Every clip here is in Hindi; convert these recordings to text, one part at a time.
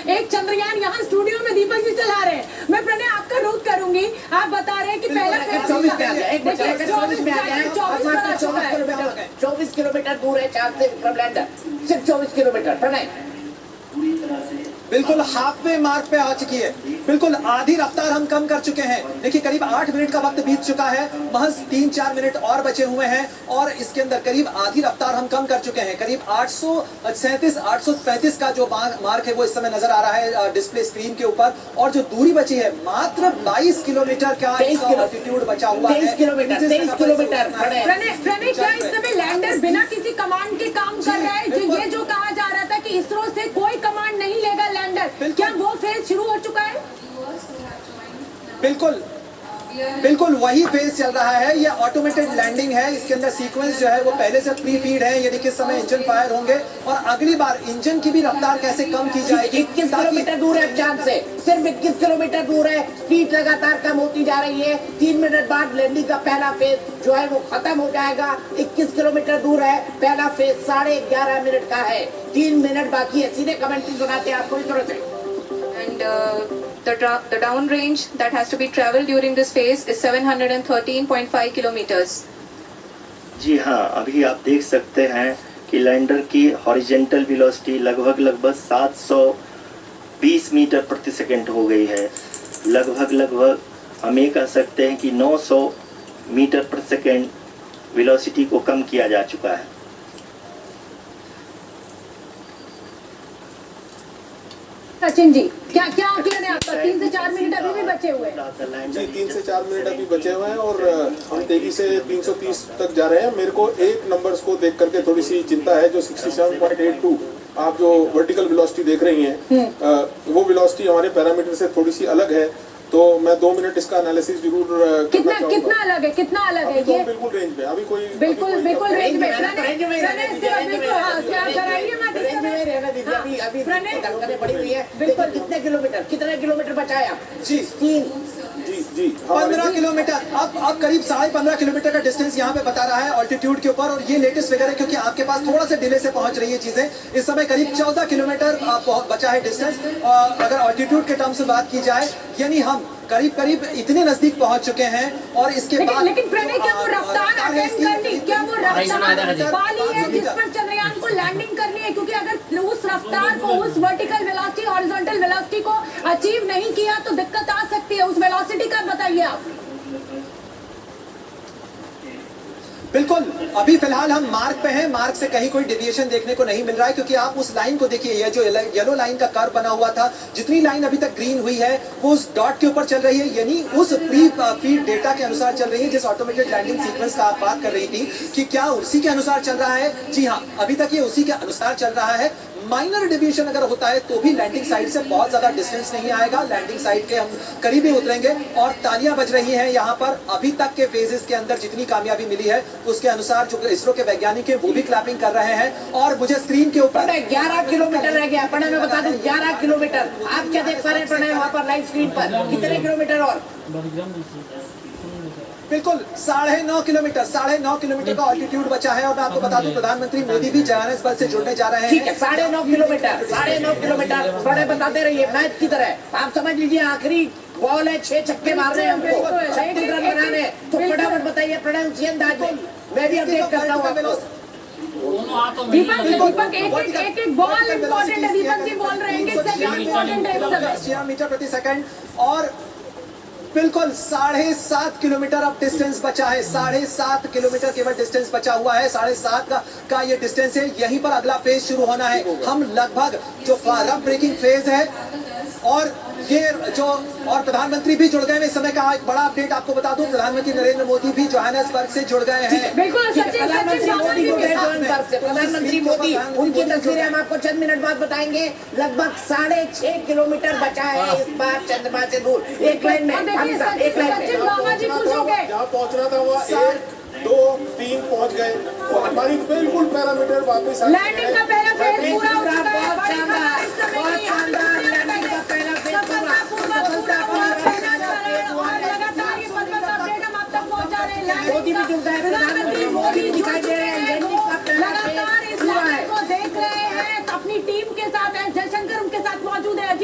एक चंद्रयान यहाँ स्टूडियो में दीपक जी चला रहे हैं। मैं प्रणय आपका रुख करूंगी, आप बता रहे हैं कि पहला 24 किलोमीटर दूर है चार से विक्रम लैंडर, सिर्फ 24 किलोमीटर। प्रणय बिल्कुल हाफ वे मार्क पे आ चुकी है, बिल्कुल आधी रफ्तार हम कम कर चुके हैं। देखिए करीब 8 मिनट का वक्त बीत चुका है, महज 3-4 मिनट और बचे हुए हैं और इसके अंदर करीब आधी रफ्तार हम कम कर चुके हैं। करीब 837-835 का जो मार्क है वो इस समय नजर आ रहा है डिस्प्ले स्क्रीन के ऊपर, और जो दूरी बची है मात्र 22 किलोमीटर का ऑल्टीट्यूड बचा हुआ है। 23 किलोमीटर प्रणय क्या इस समय लैंडर बिना किसी कमांड के काम कर रहा है? ये जो कहा जा रहा था कि इसरो से कोई कमांड नहीं लेगा लैंडर, क्या वो फेज शुरू हो चुका है? बिल्कुल वही फेज चल रहा है। ये ऑटोमेटेड लैंडिंग है, इसके अंदर सीक्वेंस जो है वो पहले से प्री फीड है, यानी किस समय इंजन फायर होंगे और अगली बार इंजन की भी रफ्तार कैसे कम की जाएगी। 21 किलोमीटर दूर है चांद से, सिर्फ 21 किलोमीटर दूर है। स्पीड लगातार कम होती जा रही है। 3 मिनट बाद लैंडिंग का पहला फेज जो है वो खत्म हो जाएगा। 21 किलोमीटर दूर है, पहला फेज 11.5 मिनट का है। 3 मिनट बाकी है। सीधे कमेंट्री सुनाते हैं आपको इस तरह से। And the down range that has to be traveled during this phase is 713.5 kilometers. जी हाँ, अभी आप देख सकते हैं कि लैंडर की हॉरिजेंटल वेलोसिटी लगभग 720 मीटर प्रति सेकंड हो गई है। लगभग हम ये कह सकते हैं कि 900 मीटर प्रति सेकंड वेलोसिटी को कम किया जा चुका है। सचिन जी क्या आकलन है आपका? 3 से 4 मिनट अभी भी बचे हुए हैं। जी 3 से 4 मिनट अभी बचे हुए हैं और हम तेजी से 330 तक जा रहे हैं। मेरे को एक नंबर्स को देख करके थोड़ी सी चिंता है, जो 67.82 आप जो वर्टिकल वेलोसिटी देख रही हैं वो वेलोसिटी हमारे पैरामीटर से थोड़ी सी अलग है, तो मैं 2 मिनट इसका एनालिसिस जरूर कितना अलग है? कितना अलग है ये? बिल्कुल रेंज में अभी कोई बिल्कुल रेंज में बड़ी हुई है। बिल्कुल कितने किलोमीटर बचाया? जी 15 किलोमीटर। अब करीब 15.5 किलोमीटर का डिस्टेंस यहाँ पे बता रहा है ऑल्टीट्यूड के ऊपर, और ये लेटेस्ट फिगर है क्योंकि आपके पास थोड़ा सा डिले से पहुंच रही है चीजें। इस समय करीब 14 किलोमीटर बचा है डिस्टेंस, और अगर ऑल्टीट्यूड के टर्म से बात की जाए यानी हम करीब इतने नजदीक पहुंच चुके हैं। और इसके बाद लेकिन प्रणय क्या वो रफ्तार अटेंड करनी, क्या वो रफ्तार पाली है जिस पर चंद्रयान को लैंडिंग करनी है? क्योंकि अगर उस रफ्तार को, उस वर्टिकल वेलोसिटी, हॉरिजॉन्टल वेलोसिटी को अचीव नहीं किया तो दिक्कत आ सकती है। उस वेलोसिटी का बताइए आप। बिल्कुल अभी फिलहाल हम मार्क पे हैं, मार्क से कहीं कोई डेविएशन देखने को नहीं मिल रहा है, क्योंकि आप उस लाइन को देखिए, ये जो येलो लाइन का कर्व बना हुआ था, जितनी लाइन अभी तक ग्रीन हुई है वो उस डॉट के ऊपर चल रही है, यानी उस प्री फीड डेटा के अनुसार चल रही है, जिस ऑटोमेटेड लैंडिंग सीक्वेंस का आप बात कर रही थी कि क्या उसी के अनुसार चल रहा है। जी हाँ, अभी तक ये उसी के अनुसार चल रहा है। माइनर डेविएशन अगर होता है तो भी लैंडिंग साइट से बहुत ज्यादा डिस्टेंस नहीं आएगा, लैंडिंग साइट के हम करीब ही उतरेंगे। और तालियां बज रही हैं यहाँ पर, अभी तक के फेजेस के अंदर जितनी कामयाबी मिली है उसके अनुसार जो इसरो के वैज्ञानिक है वो भी क्लैपिंग कर रहे हैं। और मुझे स्क्रीन के ऊपर 11 किलोमीटर रह गया। प्रणय मैं बता दूं 11 किलोमीटर। आप क्या देख पा रहे हैं प्रणय वहाँ पर लाइव स्क्रीन पर? कितने किलोमीटर और? बिल्कुल 9.5 किलोमीटर का ऑल्टीट्यूड बचा है। और मैं आपको बता दूं प्रधानमंत्री मोदी भी जोहान्सबर्ग से जुड़ने जा रहे हैं। ठीक है 9.5 किलोमीटर। प्रणय बताते रहिए मैच की तरह। आप समझ लीजिए आखिरी बॉल है, 6 छक्के मार रहे हैं हमको, 36 रन बनाने। तो फटाफट बताइए प्रणय उसी अंदाज में। मैं भी अपडेट करता हूँ आपको। दीपक एक बॉल इम्पोर्टेंट है। दीपक जी बोल रहे हैं कि सेकंड इम्पोर्टेंट है मीटर प्रति सेकंड। और बिल्कुल 7.5 किलोमीटर अब डिस्टेंस बचा है। 7.5 किलोमीटर केवल डिस्टेंस बचा हुआ है। 7.5 का ये डिस्टेंस है। यहीं पर अगला फेज शुरू होना है। हम लगभग जो रफ ब्रेकिंग फेज है और ये जो और प्रधानमंत्री भी जुड़ गए हैं। इस समय का एक बड़ा अपडेट आपको बता दूं, प्रधानमंत्री नरेंद्र मोदी भी जोहान्सबर्ग से जुड़ गए हैं। बिल्कुल प्रधानमंत्री मोदी, उनकी तस्वीरें हम आपको चंद मिनट बाद बताएंगे। लगभग 6.5 किलोमीटर बचा है इस बार चंद्रमा से दूर। एक लाइन में जहाँ पहुँचना था वो 1, 2, 3 पहुँच गए और हमारी बिल्कुल पैरामीटर वापस लैंडिंग का पहला फेज पूरा हो चुका है। मोदी भी जुड़ गए, प्रधानमंत्री मोदी दिखाई दे रहे हैं। लगातार इस लड़ाई को देख रहे हैं, अपनी टीम के साथ है। जयशंकर उनके साथ मौजूद है।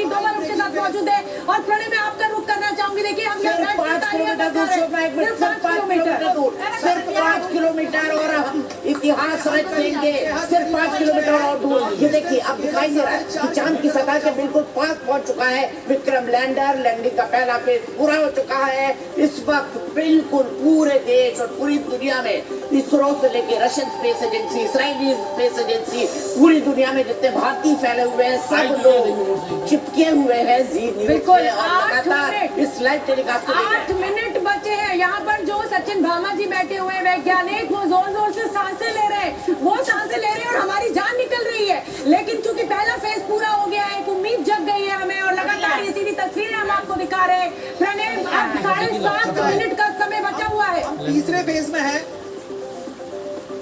मौजूद है। और प्रणय मैं आपका रुख करना चाहूंगी, देखिए हम यहाँ सिर्फ 5 किलोमीटर दूर, सिर्फ 5 किलोमीटर दूर, सिर्फ 5 किलोमीटर और हम इतिहास रच देंगे। सिर्फ 5 किलोमीटर और दूर, ये देखिए अब दिखाई दे रहा है कि चांद की सतह के बिल्कुल पास पहुंच चुका है विक्रम लैंडर। लैंडिंग का पहला फेज पूरा हो चुका है। इस वक्त बिल्कुल पूरे देश और पूरी दुनिया में इसरो से लेके Russian space agency, Israeli space agency, पूरी दुनिया में जितने भारतीय फैले हुए हैं सब लोग चिपके हुए हैं जी न्यूज़ बिल्कुल, से और 8 लगातार मिनट। इस लाइव टेलीकास्ट को 8 मिनट बचे हैं। यहाँ पर जो सचिन भामा जी बैठे हुए हैं वैज्ञानिक, वो जोर जोर से सांसें ले रहे हैं, वो सांसें ले रहे हैं और हमारी जान निकल रही है। लेकिन चूंकि पहला फेज पूरा हो गया है, एक उम्मीद जग गई है हमें और लगातार ये सीधी तस्वीरें हम आपको दिखा रहे हैं। प्रणय अब 7.5 मिनट का समय बचा हुआ है। हम तीसरे फेज में हैं।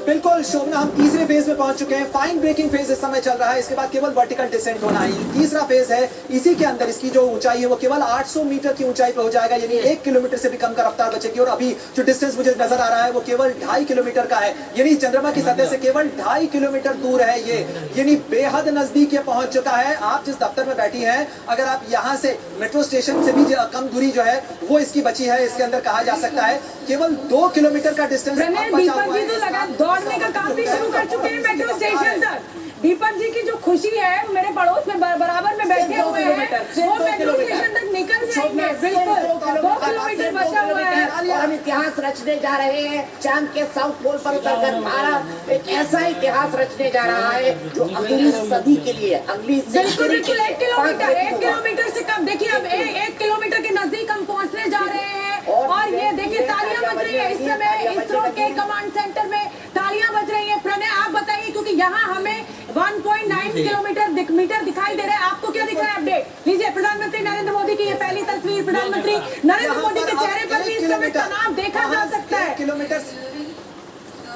बिल्कुल शोभना, हम तीसरे फेज में पहुंच चुके हैं। फाइन ब्रेकिंग फेज इस समय चल रहा है, इसके बाद केवल वर्टिकल डिसेंट होना है। तीसरा फेज है, इसी के अंदर इसकी जो ऊंचाई है वो केवल 800 मीटर की ऊंचाई पे हो जाएगा, यानी 1 किलोमीटर से भी कम का रफ्तार बचेगी। और अभी जो डिस्टेंस मुझे नजर आ रहा है वो केवल 2.5 किलोमीटर का है, यानी चंद्रमा की सतह से केवल 2.5 किलोमीटर दूर है ये, यानी बेहद नजदीक ये पहुंच चुका है। आप जिस दफ्तर में बैठी हैं, अगर आप यहाँ से मेट्रो स्टेशन से भी कम दूरी जो है वो इसकी बची है, इसके अंदर कहा जा सकता है केवल 2 किलोमीटर का डिस्टेंस प्रणय, बचा दीपक हुआ जी है। तो लगा दौड़ने का काम भी शुरू कर चुके हैं मेट्रो स्टेशन तक। दीपक जी की जो खुशी है, वो मेरे पड़ोस में बराबर में बैठे हुए हैं, वो मेट्रो स्टेशन तक निकल जाएंगे। बिल्कुल 2 किलोमीटर बचा हुआ है। और हम इतिहास रचने जा रहे हैं। चांद के साउथ पोल पर उतरकर भारत एक ऐसा इतिहास रचने जा रहा है जो अगली सदी के लिए, अगली बिल्कुल सेंचुरी के बिल्कुल लिए 1 किलोमीटर से कम। देखिए अब 1 किलोमीटर के नजदीक हम पहुंचने जा रहे हैं और ये देखिए तालियां बज रही है इस समय इसरो के कमांड सेंटर में, तालियां बज रही है। प्रणय आप बताइए, क्योंकि यहाँ हमें 1.9 मीटर दिखाई दे रहा है। आपको क्या दिख रहा है अपडेट लीजिए। प्रधानमंत्री नरेंद्र मोदी की ये पहली तस्वीर। प्रधानमंत्री नरेंद्र मोदी के चेहरे पर भी इस समय तनाव देखा जा सकता है। 1 किलोमीटर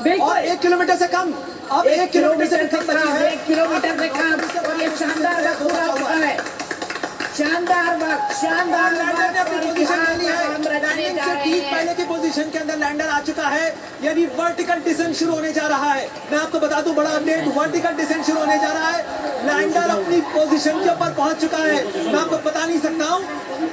बिल्कुल और 1 किलोमीटर से कम, अब 1 किलोमीटर से कम बची है। 1 किलोमीटर से कम और ये शानदार वक्त पूरा हो चुका है। शानदार वक्त लैंडर ने अपनी पोजीशन ले ली है। हम रचने लैंडिंग जा से रहे ठीक हैं। पहले की पोजीशन के अंदर लैंडर आ चुका है, यानी वर्टिकल डिसेंट शुरू होने जा रहा है। मैं आपको बता दूं बड़ा अपडेट, वर्टिकल डिसेंट शुरू होने जा रहा है। लैंडर अपनी पोजीशन के ऊपर पहुंच चुका है। मैं आपको बता नहीं सकता हूं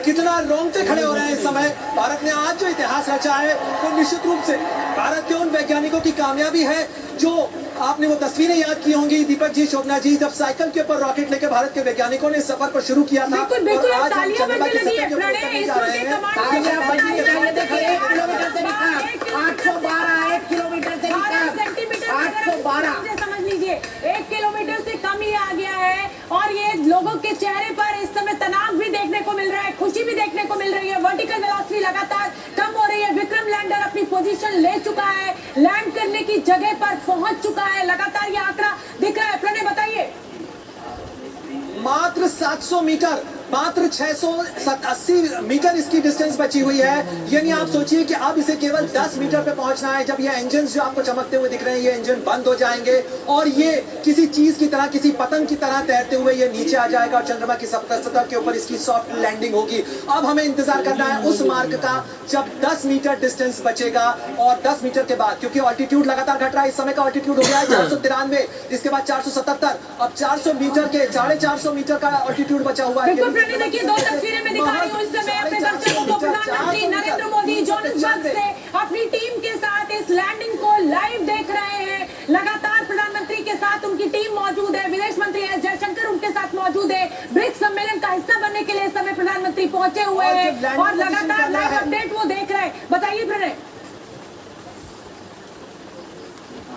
कितना रोंगटे खड़े हो रहे हैं इस समय। भारत ने आज जो इतिहास रचा है वो निश्चित रूप से भारत के उन वैज्ञानिकों की कामयाबी है जो आपने वो तस्वीरें याद की होंगी दीपक जी, शोभना जी, जब साइकिल के ऊपर रॉकेट लेकर भारत के वैज्ञानिकों ने सफर को शुरू किया था। बिल्कुल बिल्कुल और आज हम तालियां चंद्रमा बजने की लगी सतह है। के ऊपर प्रणय उतरने जा इसरो रहे के हैं। कमांड तालियां बजनी चाहिए। देखिए 1 किलोमीटर किलोमीटर से भी कम, 812, 1 किलोमीटर से भी 12 कम, सेंटीमीटर 812। समझ लीजिए 1 किलोमीटर से कम ही आ गया है। और ये लोगों के चेहरे पर इस समय तनाव भी देखने को मिल रहा है, खुशी भी देखने को मिल रही है। वर्टिकल वेलोसिटी लगातार कम हो रही है। विक्रम लैंडर अपनी पोजीशन ले चुका है, लैंड करने की जगह पर पहुंच चुका है। लगातार ये आंकड़ा दिख रहा है। प्रणय बताइए। मात्र 700 मीटर, मात्र 680 मीटर इसकी डिस्टेंस बची हुई है। यानी आप सोचिए कि अब इसे केवल 10 मीटर पे पहुंचना है। जब ये इंजन जो आपको चमकते हुए दिख रहे हैं, ये इंजन बंद हो जाएंगे और ये किसी चीज की तरह, किसी पतंग की तरह तैरते हुए ये नीचे आ जाएगा और चंद्रमा की सतह के ऊपर इसकी सॉफ्ट लैंडिंग होगी। अब हमें इंतजार करना है उस मार्ग का जब 10 मीटर डिस्टेंस बचेगा। और 10 मीटर के बाद, क्योंकि ऑल्टीट्यूड लगातार घट रहा है, इस समय का ऑल्टीट्यूड हो गया है 493, इसके बाद 477, अब 400 मीटर के 450 मीटर का ऑल्टीट्यूड बचा हुआ है। बिल्कुल प्रणय, देखिए 2 तस्वीरें मैं दिखा रही हूँ इस समय अपने दर्शकों को। प्रधानमंत्री नरेंद्र मोदी जोहान्सबर्ग से अपनी टीम के साथ इस लैंडिंग को लाइव देख रहे हैं। लगातार प्रधानमंत्री के साथ उनकी टीम मौजूद है, विदेश मंत्री एस जयशंकर उनके साथ मौजूद है। ब्रिक्स सम्मेलन का हिस्सा बनने के लिए इस समय प्रधानमंत्री पहुंचे हुए हैं और लगातार लाइव अपडेट वो देख रहे हैं। बताइए प्रणय।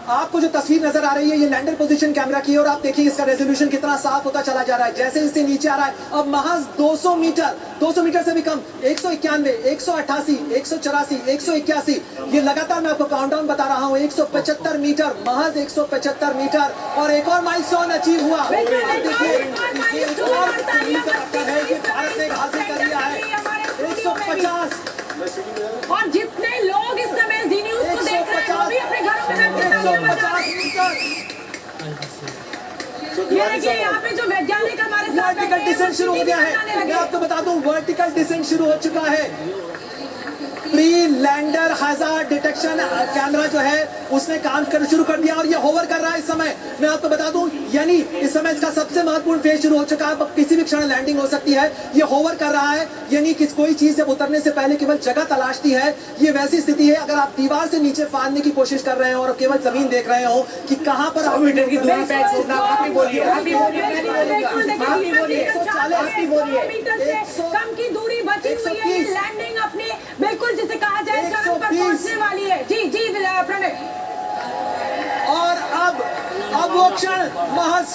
आपको जो तस्वीर नजर आ रही है ये लैंडर पोजीशन कैमरा की है और आप देखिए इसका रेजोल्यूशन कितना साफ होता चला जा रहा है जैसे इससे नीचे आ रहा है। अब महज 200 मीटर से भी कम, 191, 188, 184, 181, ये लगातार मैं आपको काउंटडाउन बता रहा हूँ। 175 मीटर, महज 175 मीटर और एक और माइलस्टोन अचीव हुआ। आप देखिए ये एक और तस्वीर का अवसर है कि भारत ने हासिल कर लिया है 150। और जितने लोग इस समय जी न्यूज को देख रहे हैं वो भी अपने घरों में बैठ के तालियां बजा रहे हैं। ये देखिए यहाँ पे जो वैज्ञानिक हमारे साथ वर्टिकल बैठे हैं, डिसेंट शुरू हो गया वो है। मैं आपको बता दूं वर्टिकल डिसेंट शुरू हो चुका है। Pre lander hazard detection camera जो है उसने काम करना शुरू कर दिया और ये होवर कर रहा है इस समय। मैं आपको बता दूं, यानी इस समय इसका सबसे महत्वपूर्ण फेज शुरू हो चुका है। अब किसी भी क्षण लैंडिंग हो सकती है। ये होवर कर रहा है, यानी कि कोई चीज जब उतरने से पहले केवल जगह तलाशती है। ये वैसी स्थिति है अगर आप दीवार से नीचे फाड़ने की कोशिश कर रहे हो और केवल जमीन देख रहे हो कि कहां पर 100 मीटर की दूरी पे छोड़ना। आप ही बोलिए, आप ही बोलिए, मैं नहीं बोलूंगा। आप ही बोलिए, 100 मीटर से कम की दूरी बची हुई है। ये लैंडिंग अपनी बिल्कुल जिसे कहा जाए चरण पर पहुंचने वाली है। जी जी प्रणय। और अब वो क्षण महज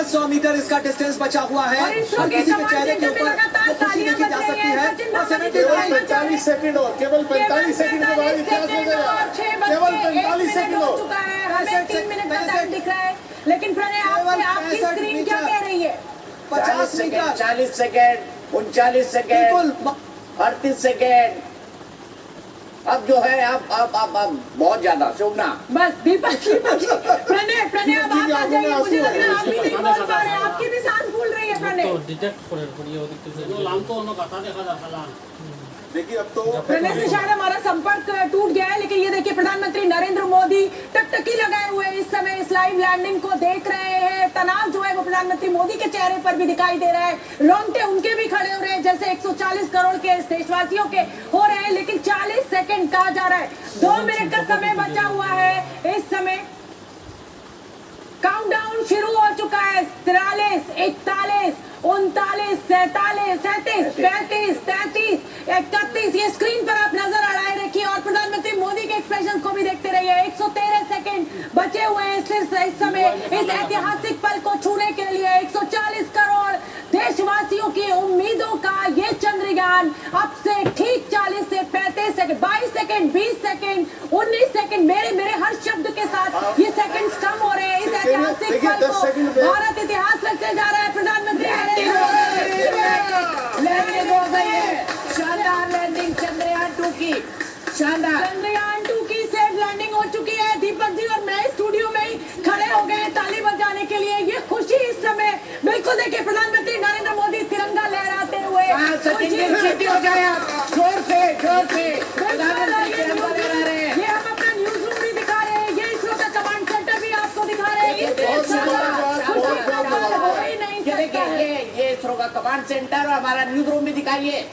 100 मीटर इसका डिस्टेंस बचा हुआ है और किसी के चेहरे के ऊपर वो खुशी देखी जा सकती है। केवल 45 सेकंड और, केवल 45 सेकंड के बाद इतिहास हो गया। केवल 45 सेकंड हो चुका है। हमें 3 मिनट का टाइम दिख रहा है, लेकिन प्रणय आपकी स्क्रीन क्या कह रही है? 50 मीटर, 40 सेकंड, 39 सेकंड, 38 सेकंड। अब जो है अब बहुत ज्यादा शोभना। बस दीपक प्रणय अब आप आ जाइए। मुझे लग रहा है आप भी नहीं बोल पा रहे, आपकी भी सांस फूल रही है प्रणय। देखिए अब तो प्रणय से शायद हमारा संपर्क टूट गया है, लेकिन ये देखिए प्रधानमंत्री नरेंद्र मोदी टकटकी लगाए हुए इस समय इस लाइव लैंडिंग को देख रहे हैं। तनाव जो है वो प्रधानमंत्री मोदी के चेहरे पर भी दिखाई दे रहा है। रोंगटे उनके भी खड़े हो रहे हैं जैसे 140 करोड़ के देशवासियों के हो रहे हैं। लेकिन 40 सेकंड कहा जा रहा है, 2 मिनट का समय बचा हुआ है। इस समय काउंटडाउन शुरू हो चुका है। 43, 41, 39, 47, 37, 35, 33, 31। ये स्क्रीन पर आप नजर अड़ाए रखिए और प्रधानमंत्री मोदी के एक्सप्रेशन को भी देखते रहिए। 113 सेकंड बचे हुए हैं इस समय इस ऐतिहासिक पल को छूने के लिए। 140 करोड़ देशवासियों की उम्मीदों का ये चंद्रयान अब से ठीक 40 से 35 सेकंड, 22 सेकंड, 20 सेकंड, 19 सेकंड, मेरे हर शब्द के साथ ये सेकंड्स कम हो रहे हैं। इस ऐतिहासिक पल को भारत इतिहास रखते जा रहा है। प्रधानमंत्री लैंडिंग हो गई है, शानदार लैंडिंग चंद्रयान 2 की। शानदार चंद्रयान 2 की सेफ लैंडिंग हो चुकी है। दीपक जी और मैं स्टूडियो में ही खड़े हो गए ताली बजाने के लिए। ये खुशी इस समय बिल्कुल देखिए प्रधानमंत्री नरेंद्र मोदी तिरंगा लहराते हुए। सचिन जी सीटी हो जाए आप, जोर से प्रधानमंत्री तिरंगा लहरा रहे हैं। ये हम अपना न्यूज रूम भी दिखा रहे हैं, ये इसरो का कमांड सेंटर भी आपको दिखा रहे हैं। ये इसरो का कमांड सेंटर और हमारा न्यूज रूम भी दिखाइए।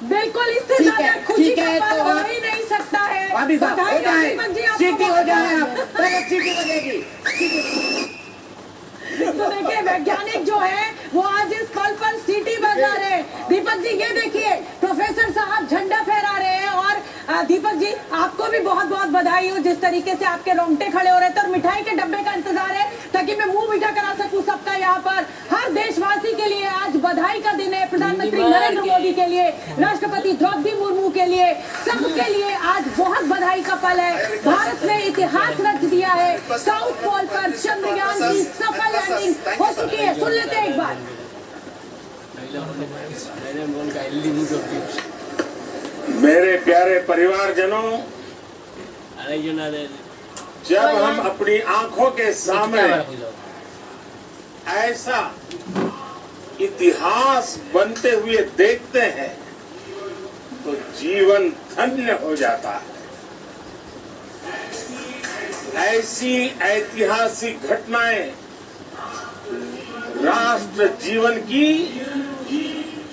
बिल्कुल इससे ज्यादा खुशी का पल हो ही नहीं सकता है। अभी साहब हो जाए, सीटी हो जाए आप, सीटी बजेगी। तो देखिए वैज्ञानिक जो है वो आज इस पल पर सीटी बजा रहे हैं। दीपक जी ये देखिए प्रोफेसर साहब झंडा फहरा रहे हैं। और दीपक जी आपको भी बहुत बहुत बधाई हो जिस तरीके से आपके रोंगटे खड़े हो रहे थे। और मिठाई के डब्बे का इंतजार है ताकि मैं मुंह मीठा करा सकूं सबका। यहाँ पर हर देशवासी के लिए आज बधाई का दिन है। प्रधानमंत्री नरेंद्र मोदी के लिए, राष्ट्रपति द्रौपदी मुर्मू के लिए, सबके लिए आज बहुत बधाई का पल है। भारत ने इतिहास रच दिया है। साउथ पोल पर चंद्रयान की सफल लैंडिंग हो चुकी है। सुन लेते हैं एक बार। मेरे प्यारे परिवारजनों, जब हम अपनी आंखों के सामने ऐसा इतिहास बनते हुए देखते हैं तो जीवन धन्य हो जाता है। ऐसी ऐतिहासिक घटनाएं राष्ट्र जीवन की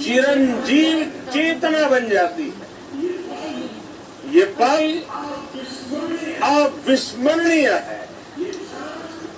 चिरंजीव चेतना बन जाती है। ये पल अविस्मरणीय है।